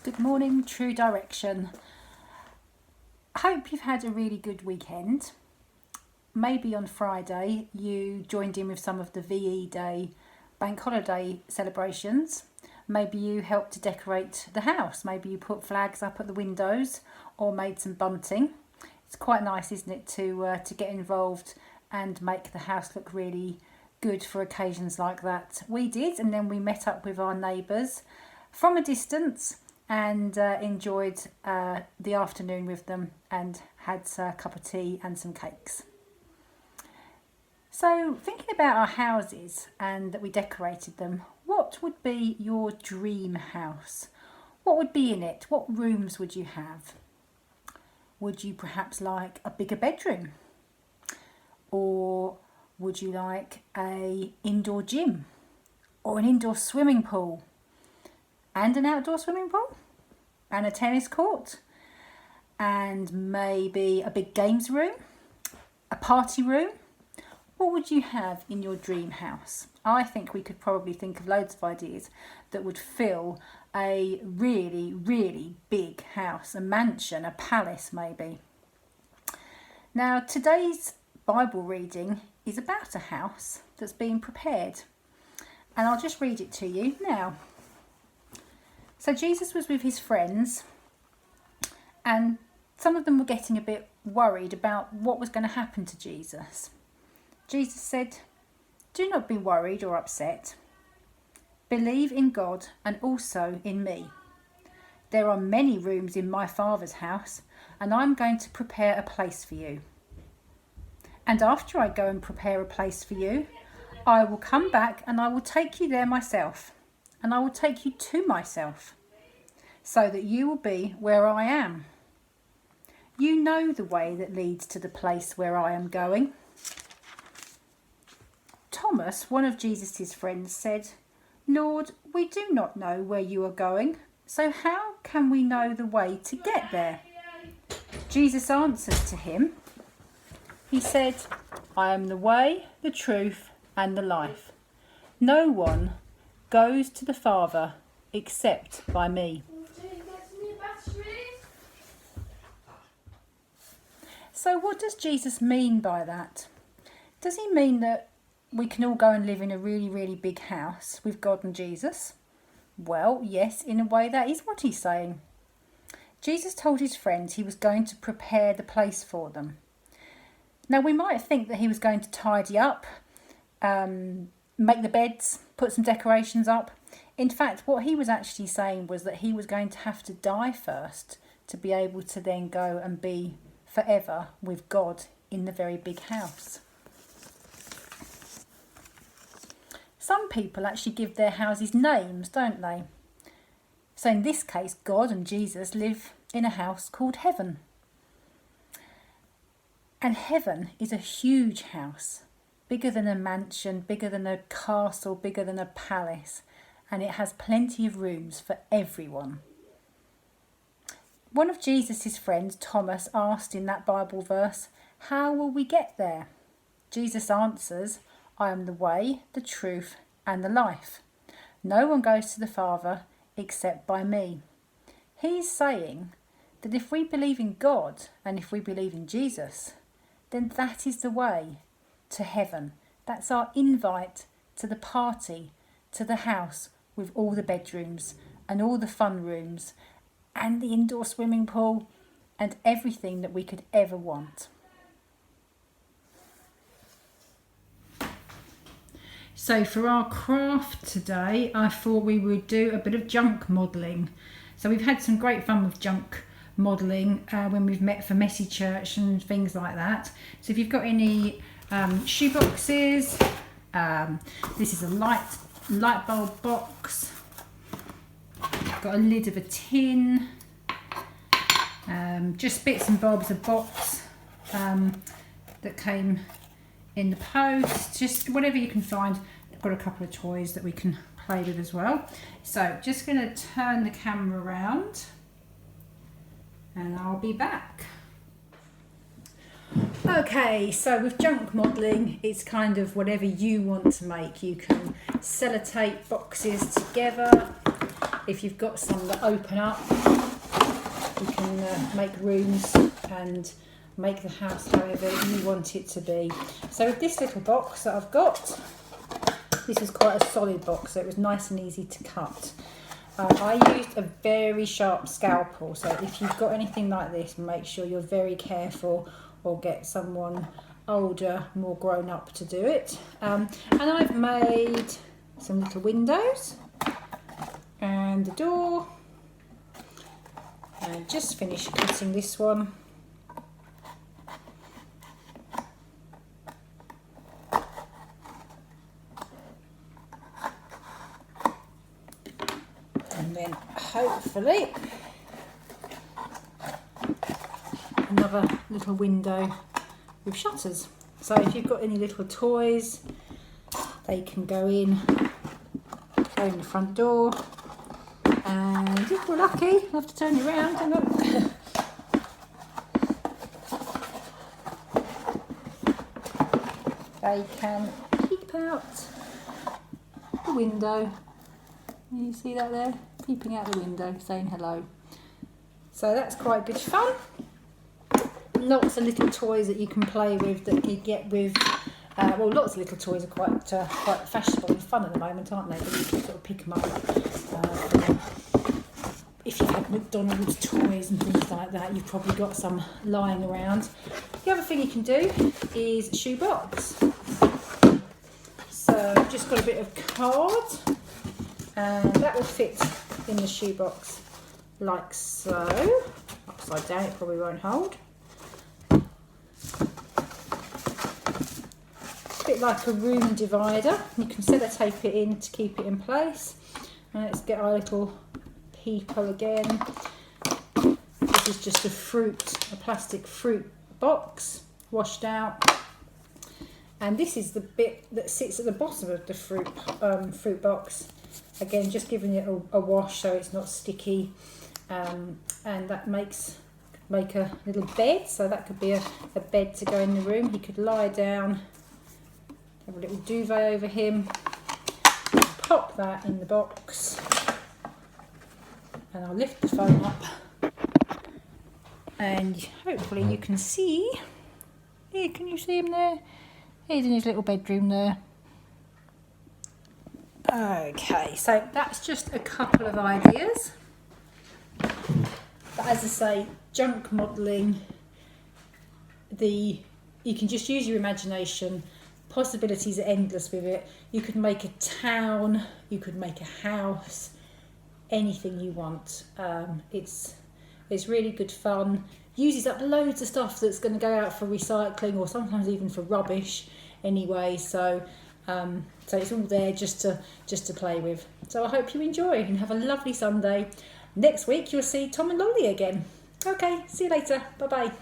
Good morning, True Direction. Hope you've had a really good weekend. Maybe on Friday you joined in with some of the VE Day bank holiday celebrations. Maybe you helped to decorate the house. Maybe you put flags up at the windows or made some bunting. It's quite nice, isn't it, to get involved and make the house look really good for occasions like that. We did, and then we met up with our neighbours from a distance and enjoyed the afternoon with them and had a cup of tea and some cakes. So thinking about our houses and that we decorated them, what would be your dream house? What would be in it? What rooms would you have? Would you perhaps like a bigger bedroom? Or would you like an indoor gym? Or an indoor swimming pool? And an outdoor swimming pool? And a tennis court? And maybe a big games room? A party room? What would you have in your dream house? I think we could probably think of loads of ideas that would fill a really, really big house, a mansion, a palace maybe. Now, today's Bible reading is about a house that's being prepared. And I'll just read it to you now. So Jesus was with his friends, and some of them were getting a bit worried about what was going to happen to Jesus. Jesus said, "Do not be worried or upset. Believe in God and also in me. There are many rooms in my Father's house, and I'm going to prepare a place for you. And after I go and prepare a place for you, I will come back and I will take you there myself, and I will take you to myself, so that you will be where I am. You know the way that leads to the place where I am going." Thomas, one of Jesus' friends, said, "Lord, we do not know where you are going, so how can we know the way to get there?" Jesus answered to him. He said, "I am the way, the truth, and the life. No one goes to the Father except by me." So what does Jesus mean by that? Does he mean that we can all go and live in a really, really big house with God and Jesus? Well, yes, in a way that is what he's saying. Jesus told his friends he was going to prepare the place for them. Now, we might think that he was going to tidy up, make the beds, put some decorations up. In fact, what he was actually saying was that he was going to have to die first to be able to then go and be forever with God in the very big house. Some people actually give their houses names, don't they? So in this case, God and Jesus live in a house called heaven. And heaven is a huge house, bigger than a mansion, bigger than a castle, bigger than a palace, and it has plenty of rooms for everyone. One of Jesus' friends, Thomas, asked in that Bible verse, "How will we get there?" Jesus answers, "I am the way, the truth, and the life. No one goes to the Father except by me." He's saying that if we believe in God and if we believe in Jesus, then that is the way to heaven. That's our invite to the party, to the house with all the bedrooms and all the fun rooms and the indoor swimming pool and everything that we could ever want. So for our craft today, I thought we would do a bit of junk modelling. So we've had some great fun with junk modelling when we've met for Messy Church and things like that. So if you've got any shoe boxes, this is a light bulb box. Got a lid of a tin, just bits and bobs of box that came in the post, just whatever you can find. I've got a couple of toys that we can play with as well. So just going to turn the camera around and I'll be back. Okay, so with junk modelling, it's kind of whatever you want to make. You can sellotape boxes together, if you've got some that open up, you can make rooms and make the house however you want it to be. So with this little box that I've got, this is quite a solid box, so it was nice and easy to cut. I used a very sharp scalpel, so if you've got anything like this, make sure you're very careful or get someone older, more grown up to do it. And I've made some little windows and the door, and just finished cutting this one. And then hopefully another little window with shutters. So if you've got any little toys, they can go in the front door. And if we're lucky, I'll have to turn it around. Hang on. They can peep out the window. You see that there? Peeping out the window, saying hello. So that's quite good fun. Lots of little toys that you can play with that you get with, well, lots of little toys are quite fashionable and fun at the moment, aren't they? But you can sort of pick them up. If you've had McDonald's toys and things like that, you've probably got some lying around. The other thing you can do is shoebox. So I've just got a bit of card, and that will fit in the shoebox like so. Upside down, it probably won't hold. A bit like a room divider. You can sellotape it in to keep it in place. And let's get our little people again. This is just a plastic fruit box, washed out. And this is the bit that sits at the bottom of the fruit box. Again, just giving it a wash so it's not sticky. And that make a little bed, so that could be a bed to go in the room. He could lie down, have a little duvet over him, pop that in the box, and I'll lift the phone up, and hopefully you can see. Here, can you see him there? He's in his little bedroom there. Okay, so that's just a couple of ideas. But as I say, junk modelling, you can just use your imagination. Possibilities are endless with it. You could make a town, you could make a house, anything you want. It's really good fun. Uses up loads of stuff that's going to go out for recycling or sometimes even for rubbish anyway. So it's all there just to play with. So I hope you enjoy and have a lovely Sunday. Next week you'll see Tom and Lolly again. Okay, see you later. Bye bye.